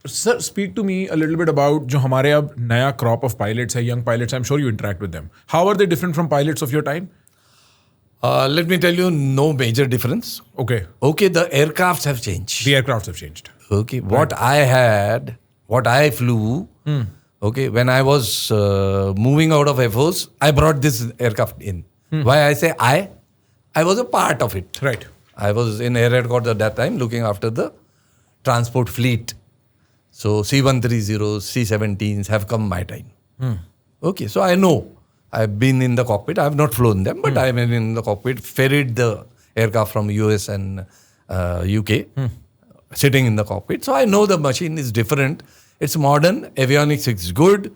Sir, speak to me a little bit about जो हमारे अब नया crop of pilots है, young pilots. I'm sure you interact with them. How are they different from pilots of your time? Let me tell you, no major difference. Okay. Okay, the aircrafts have changed. The aircrafts have changed. Okay, what I flew, okay, when I was moving out of Air Force, I brought this aircraft in. Why I say I was a part of it. Right. I was in Air Headquarters at that time looking after the transport fleet. So C-130s, C-17s have come my time. Okay, so I know. I've been in the cockpit. I have not flown them, but I've been in the cockpit, ferried the aircraft from US and UK, sitting in the cockpit. So I know the machine is different. It's modern. Avionics is good.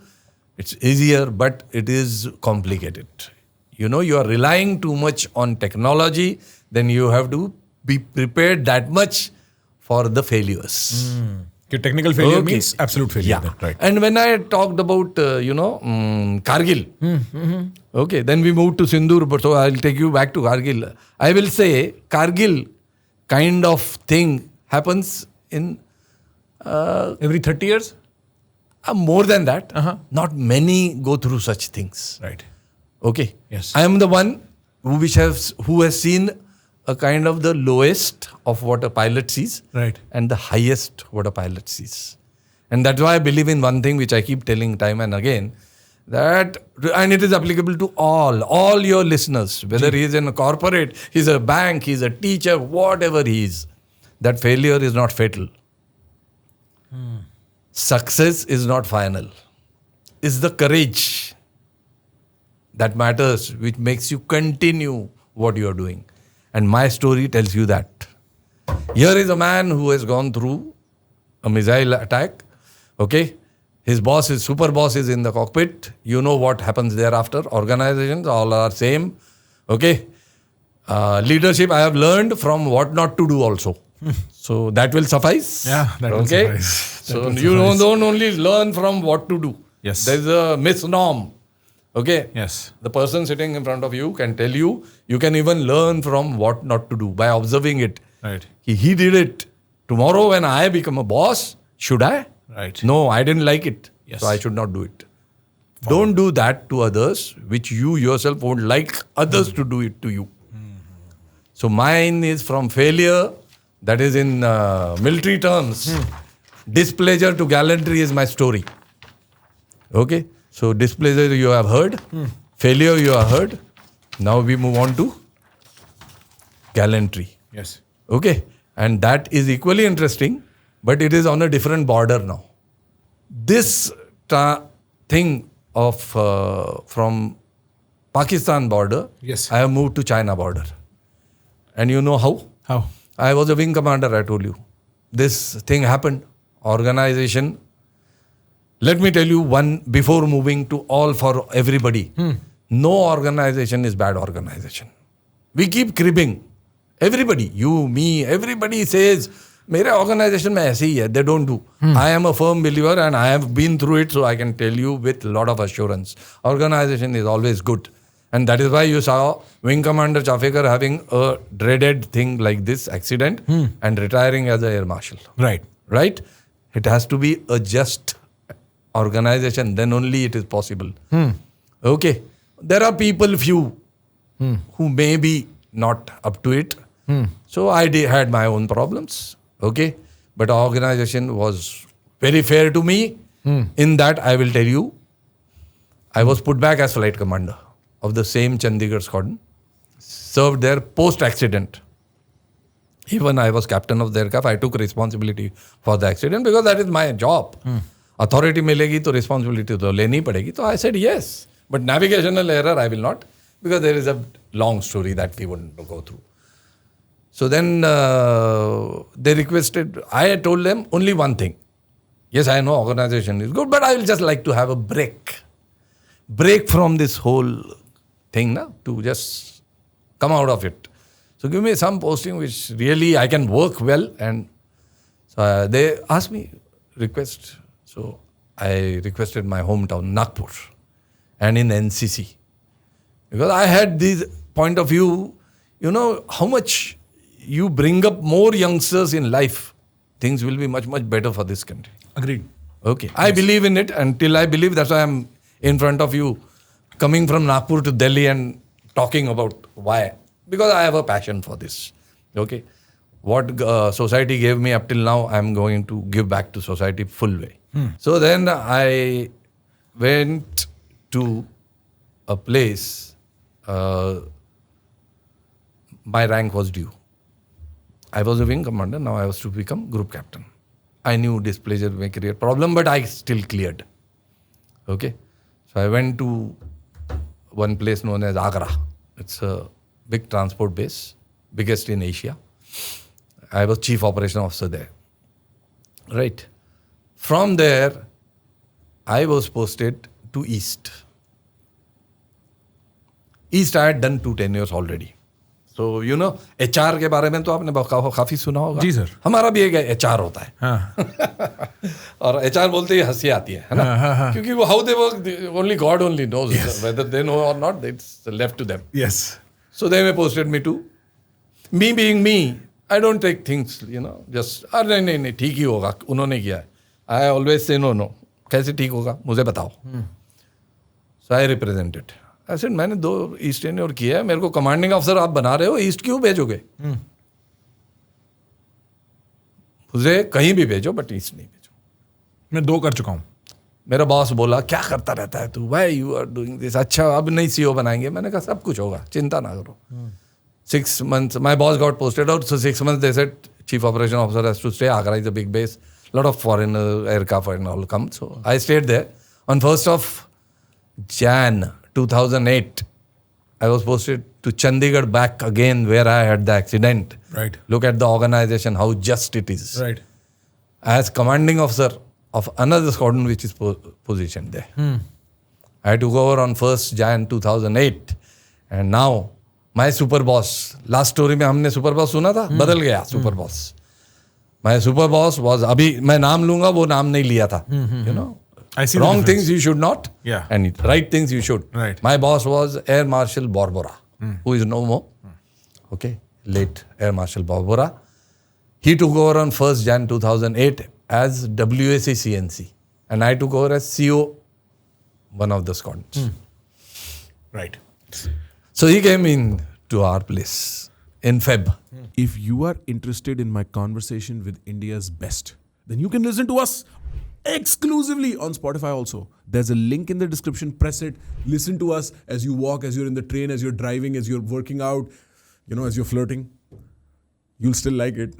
It's easier, but it is complicated. You are relying too much on technology, then you have to be prepared that much for the failures. Technical failure means absolute failure. Yeah. Then, right. And when I talked about, Kargil, okay, then we moved to Sindoor, but so I'll take you back to Kargil. I will say Kargil kind of thing happens in... Every 30 years? More than that. Not many go through such things. Right. Okay. Yes. I am the one who has seen a kind of the lowest of what a pilot sees, Right. and the highest what a pilot sees. And that's why I believe in one thing which I keep telling time and again, that, and it is applicable to all your listeners, whether he is in a corporate, he's a bank, he's a teacher, whatever he is, that failure is not fatal. Success is not final. It's the courage that matters, which makes you continue what you are doing. And my story tells you that. Here is a man who has gone through a missile attack. Okay? His super boss is in the cockpit. You know what happens thereafter. Organizations all are same. Okay? Leadership I have learned from what not to do also. So that will suffice. Yeah, that will suffice. So you don't only learn from what to do. Yes. There is a misnorm. Okay? Yes. The person sitting in front of you can tell you, you can even learn from what not to do by observing it. Right. He did it. Tomorrow when I become a boss, should I? Right. No, I didn't like it. Yes. So I should not do it. Don't do that to others, which you yourself won't like others to do it to you. So mine is from failure, that is in military terms. Displeasure to gallantry is my story. Okay? So displeasure you have heard, failure you have heard. Now we move on to gallantry. Yes. Okay? And that is equally interesting, but it is on a different border now. This thing of from Pakistan border, Yes. I have moved to China border. And you know how? How? I was a wing commander, I told you. This thing happened. Organization. Let me tell you one before moving to all for everybody. No organization is bad organization. We keep cribbing. Everybody, you, me, everybody says, मेरे organization में ऐसे ही है. They don't do. I am a firm believer and I have been through it, so I can tell you with a lot of assurance. Organization is always good. And that is why you saw Wing Commander Chafekar having a dreaded thing like this accident and retiring as an air marshal. Right. Right? It has to be a just organization, then only it is possible. Okay. There are people, few, who may be not up to it. So I had my own problems. Okay. But our organization was very fair to me. In that, I will tell you, I was put back as flight commander of the same Chandigarh squadron, served there post-accident. Even I was captain of the aircraft, I took responsibility for the accident because that is my job. Authority milegi to responsibility to leni padegi. So I said yes. But navigational error I will not, because there is a long story that we wouldn't go through. So then they requested, I told them only one thing. Yes, I know organization is good, but I will just like to have a break. Break from this whole thing now, to just come out of it. So give me some posting which really I can work well. And so they asked me, request. So I requested my hometown, Nagpur, and in NCC. Because I had this point of view, you know, how much you bring up more youngsters in life things will be much, much better for this country. Agreed. Okay. I believe in it until I believe. That's why I'm in front of you, coming from Nagpur to Delhi and talking about why. Because I have a passion for this. Okay. What society gave me up till now, I'm going to give back to society full way. So then I went to a place, my rank was due. I was a wing commander, now I was to become group captain. I knew displeasure may create problem, but I still cleared. Okay. So I went to one place known as Agra. It's a big transport base, biggest in Asia. I was chief operation officer there. Right. From there, I was posted to East. East I had done 2 tenures already. So, you know, HR के बारे में तो आपने काफी सुना होगा. जी sir. हमारा भी एक HR होता है. हाँ. और HR बोलते ही हंसी आती है ना? क्योंकि वो how they work, only God only knows. Yes. Whether they know or not, it's left to them. Yes. So they posted me to. Me being me, I don't take things, you know, just, अरे नहीं, ठीक ही होगा, उन्होंने किया है. I always say no. कैसे ठीक होगा? मुझे बताओ. So I represented. I said, मैंने 2 ईस्ट टेन्योर किया है, मेरे को कमांडिंग अफसर आप बना रहे हो, ईस्ट क्यों भेजोगे? मुझे कहीं भी भेजो, बट ईस्ट नहीं भेजो. मैं 2 कर चुका हूँ. मेरा बॉस बोला, क्या करता रहता है तू? Why you are doing this? अच्छा, अब नहीं CEO बनाएंगे. मैंने कहा सब कुछ होगा, चिंता ना करो. 6 months, my boss got posted out. So 6 months, they said, chief operation officer has to stay. Agra is a big base. A lot of foreign aircraft and all come. So I stayed there. On 1st of Jan 2008, I was posted to Chandigarh back again where I had the accident. Right. Look at the organization, how just it is. Right. As commanding officer of another squadron which is positioned there. I had to go over on 1st Jan 2008. And now, my super boss, last story में हमने super boss सुना था, बदल गया super boss. My super boss was, अभी मैं नाम लूँगा, वो नाम नहीं लिया था. You know, I see wrong things you should not, Yeah. and right things you should. Right. My boss was Air Marshal Barbara, who is no more. Okay, late Air Marshal Barbara. He took over on 1st Jan 2008 as WAC CNC, and I took over as CO, one of the squadrons. Right. So he came in to our place in Feb. If you are interested in my conversation with India's best, then you can listen to us exclusively on Spotify also. There's a link in the description. Press it. Listen to us as you walk, as you're in the train, as you're driving, as you're working out, you know, as you're flirting. You'll still like it.